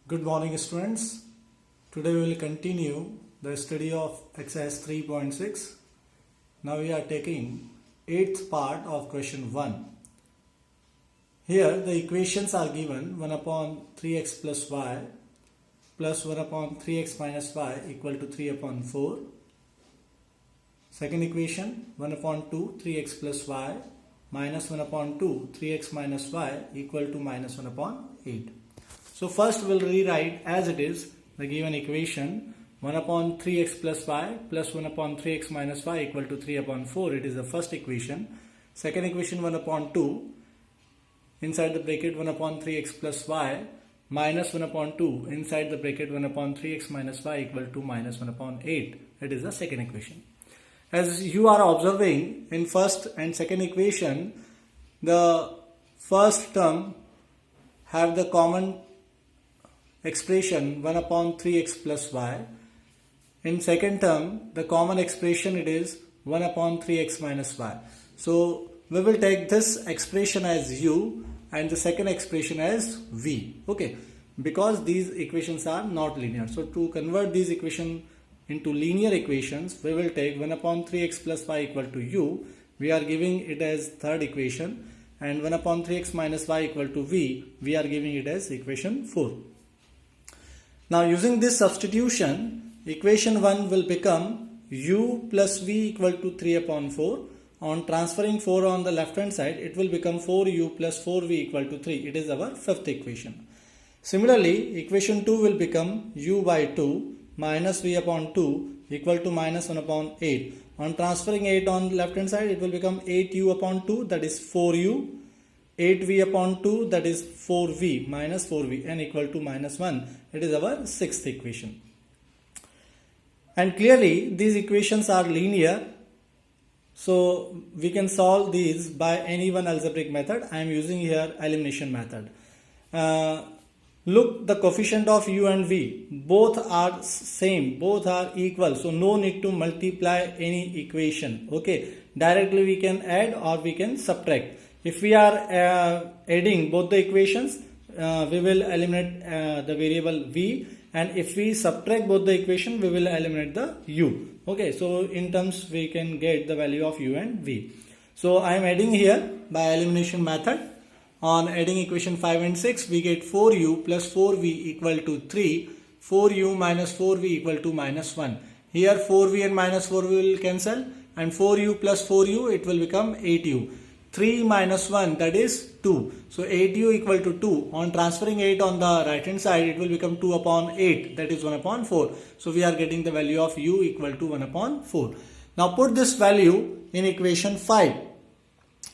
Good morning, students. Today we will continue the study of exercise 3.6. Now we are taking 8th part of question 1. Here the equations are given 1 upon 3x plus y plus 1 upon 3x minus y equal to 3 upon 4. Second equation 1 upon 2 3x plus y minus 1 upon 2 3x minus y equal to minus 1 upon 8. So first we'll rewrite as it is the given equation 1 upon 3x plus y plus 1 upon 3x minus y equal to 3 upon 4. It is the first equation. Second equation 1 upon 2 inside the bracket 1 upon 3x plus y minus 1 upon 2 inside the bracket 1 upon 3x minus y equal to minus 1 upon 8. It is the second equation. As you are observing in first and second equation, the first term have the common expression 1 upon 3x plus y. In second term, the common expression it is 1 upon 3x minus y. So we will take this expression as u and the second expression as v. Okay, because these equations are not linear. So to convert these equations into linear equations, we will take 1 upon 3x plus y equal to u. We are giving it as third equation, and 1 upon 3x minus y equal to v. We are giving it as equation 4. Now using this substitution, equation 1 will become u plus v equal to 3 upon 4. On transferring 4 on the left hand side, it will become 4u plus 4v equal to 3. It is our fifth equation. Similarly, equation 2 will become u by 2 minus v upon 2 equal to minus 1 upon 8. On transferring 8 on the left hand side, it will become 8u upon 2, that is 4u. 8v upon 2, that is 4v minus 4v, and equal to minus 1. It is our sixth equation. And clearly these equations are linear, so we can solve these by any one algebraic method. I am using here elimination method. Look, the coefficient of u and v, both are same, both are equal, so no need to multiply any equation. Okay, directly we can add or we can subtract. If we are adding both the equations, we will eliminate the variable v, and if we subtract both the equation, we will eliminate the u. Okay, so in terms we can get the value of u and v. So I am adding here by elimination method. On adding equation 5 and 6, we get 4u plus 4v equal to 3, 4u minus 4v equal to minus 1. Here 4v and minus 4v will cancel, and 4u plus 4u, it will become 8u. 3 minus 1, that is 2. So 8u equal to 2. On transferring 8 on the right hand side, it will become 2 upon 8, that is 1 upon 4. So we are getting the value of u equal to 1 upon 4. Now put this value in equation 5.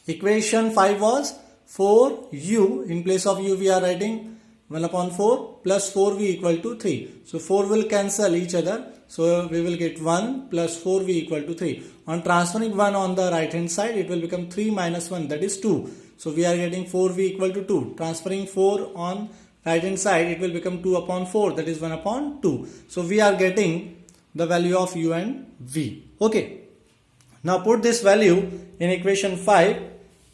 Equation 5 was 4u, in place of u we are writing 1 upon 4 plus 4v equal to 3. So 4 will cancel each other. So we will get 1 plus 4v equal to 3. On transferring 1 on the right hand side, it will become 3 minus 1, that is 2. So we are getting 4v equal to 2. Transferring 4 on right hand side, it will become 2 upon 4, that is 1 upon 2. So we are getting the value of u and v. Okay. Now put this value in equation 5.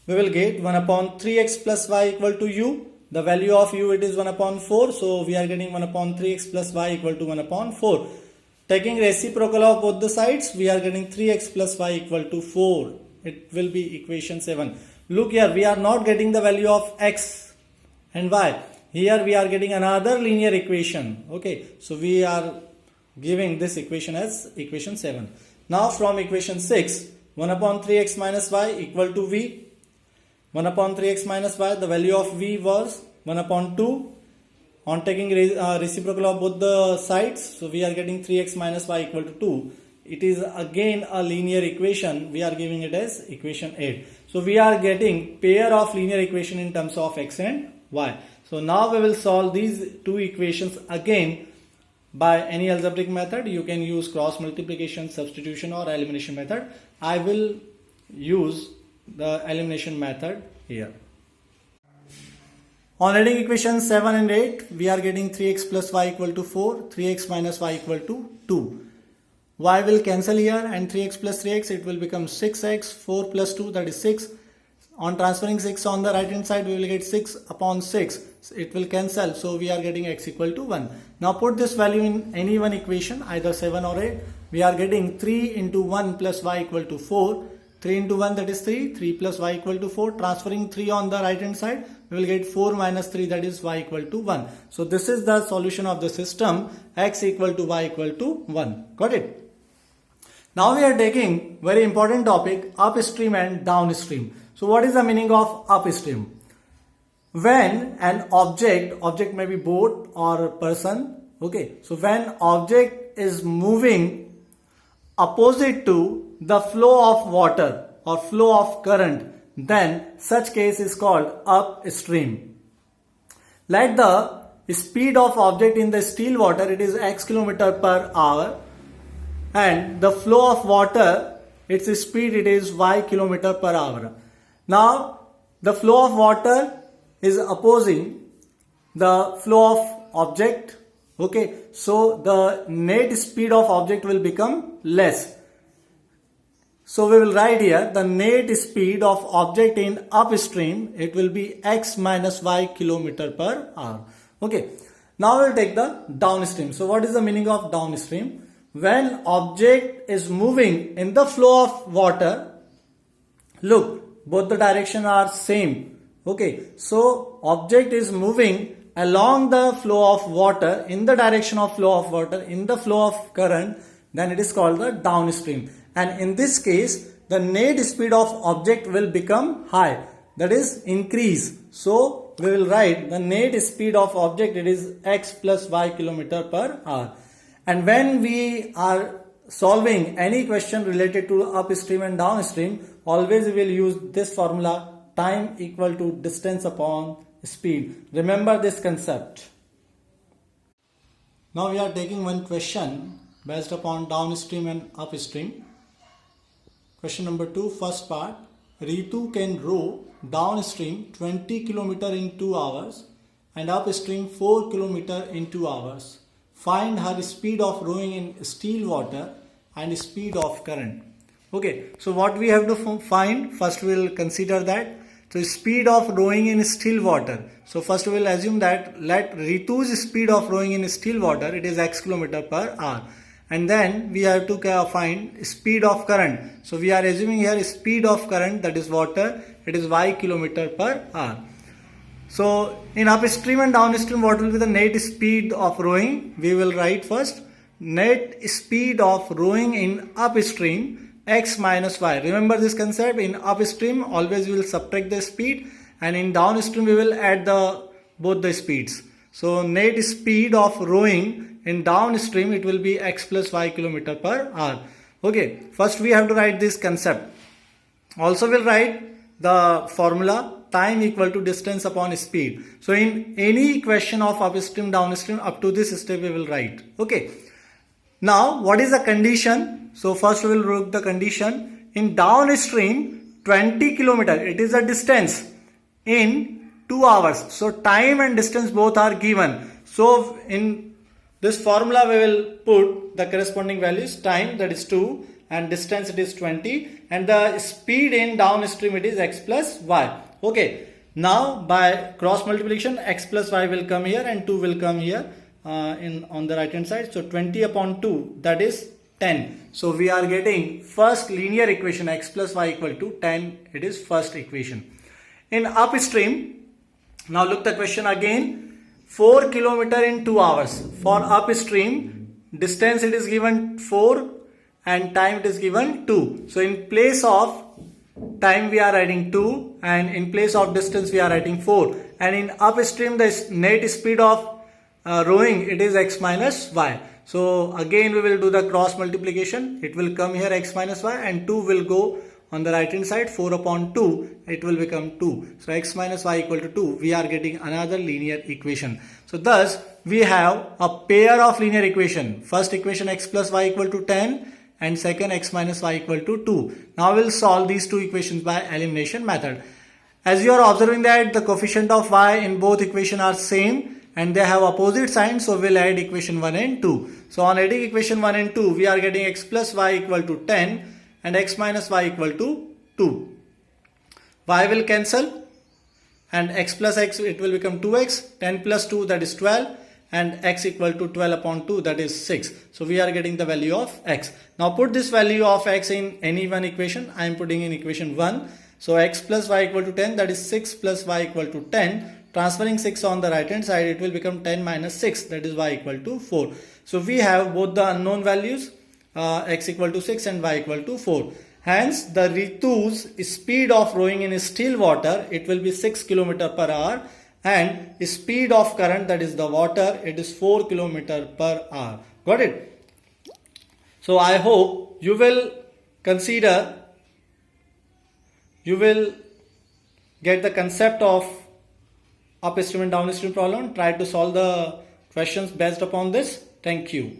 We will get 1 upon 3x plus y equal to u. The value of u, it is 1 upon 4. So we are getting 1 upon 3x plus y equal to 1 upon 4. Taking reciprocal of both the sides, we are getting 3x plus y equal to 4. It will be equation 7. Look here, we are not getting the value of x and y. Here we are getting another linear equation. Okay, so we are giving this equation as equation 7. Now from equation 6, 1 upon 3x minus y equal to v. 1 upon 3x minus y, the value of v was 1 upon 2. On taking reciprocal of both the sides, so we are getting 3x minus y equal to 2. It is again a linear equation. We are giving it as equation 8. So we are getting pair of linear equation in terms of x and y. So now we will solve these two equations again by any algebraic method. You can use cross multiplication, substitution, or elimination method. I will use the elimination method here. On adding equations 7 and 8, we are getting 3x plus y equal to 4, 3x minus y equal to 2. Y will cancel here, and 3x plus 3x, it will become 6x, 4 plus 2, that is 6. On transferring 6 on the right hand side, we will get 6 upon 6. It will cancel. So we are getting x equal to 1. Now put this value in any one equation, either 7 or 8. We are getting 3 into 1 plus y equal to 4. 3 into 1, that is 3. 3 plus y equal to 4. Transferring 3 on the right hand side, we will get 4 minus 3, that is y equal to 1. So this is the solution of the system, x equal to y equal to 1. Got it? Now we are taking very important topic, upstream and downstream. So what is the meaning of upstream? When an object may be boat or a person, okay. So when object is moving opposite to the flow of water or flow of current, then such case is called upstream. Let the speed of object in the still water, it is x km per hour, and the flow of water, its speed, it is y km per hour. Now the flow of water is opposing the flow of object, okay. So the net speed of object will become less. So we will write here the net speed of object in upstream, it will be x minus y km per hour, okay. Now we will take the downstream. So what is the meaning of downstream? When object is moving in the flow of water, look, both the direction are same, okay. So object is moving along the flow of water, in the direction of flow of water, in the flow of current, then it is called the downstream. And in this case, the net speed of object will become high, that is increase. So we will write the net speed of object, it is x plus y km per hour. And when we are solving any question related to upstream and downstream, always we will use this formula, time equal to distance upon speed. Remember this concept. Now we are taking one question based upon downstream and upstream. Question number 2, first part. Ritu can row downstream 20 km in 2 hours and upstream 4 km in 2 hours. Find her speed of rowing in still water and speed of current. Okay, so what we have to find, first we will consider that. So speed of rowing in still water. So first we will assume that let Ritu's speed of rowing in still water, it is x km per hour. And then we have to find speed of current. So we are assuming here speed of current, that is water, it is y km per hour. So in upstream and downstream, what will be the net speed of rowing? We will write first net speed of rowing in upstream x minus y. Remember this concept, in upstream always we will subtract the speed, and in downstream we will add both the speeds. So net speed of rowing in downstream, it will be x plus y km per hour. Okay, first we have to write this concept. Also we'll write the formula, time equal to distance upon speed. So in any question of upstream downstream, up to this step we will write. Okay. Now what is the condition? So first we will look the condition. In downstream 20 km, it is a distance in 2 hours. So time and distance both are given. So in this formula we will put the corresponding values, time that is 2 and distance it is 20, and the speed in downstream it is x plus y. Okay, now by cross multiplication x plus y will come here and 2 will come here on the right hand side. So 20 upon 2, that is 10. So we are getting first linear equation, x plus y equal to 10. It is first equation. In upstream, now look the question again. 4 km in 2 hours. For upstream, distance it is given 4 and time it is given 2. So in place of time we are writing 2 and in place of distance we are writing 4. And in upstream the net speed of rowing, it is x minus y. So again we will do the cross multiplication. It will come here x minus y and 2 will go on the right hand side. 4 upon 2, it will become 2. So x minus y equal to 2. We are getting another linear equation. So thus we have a pair of linear equation. First equation x plus y equal to 10 and second x minus y equal to 2. Now we will solve these two equations by elimination method. As you are observing that the coefficient of y in both equations are same and they have opposite signs, so we will add equation 1 and 2. So on adding equation 1 and 2, we are getting x plus y equal to 10 and x minus y equal to 2. y will cancel, and x plus x, it will become 2x, 10 plus 2, that is 12, and x equal to 12 upon 2, that is 6. So we are getting the value of x. Now put this value of x in any one equation. I am putting in equation 1. So x plus y equal to 10, that is 6 plus y equal to 10. Transferring 6 on the right hand side, it will become 10 minus 6, that is y equal to 4. So we have both the unknown values, x equal to 6 and y equal to 4. Hence, the Ritu's speed of rowing in still water, it will be 6 km per hour, and speed of current, that is the water, it is 4 km per hour. Got it? So I hope you will consider, you will get the concept of upstream and downstream problem. Try to solve the questions based upon this. Thank you.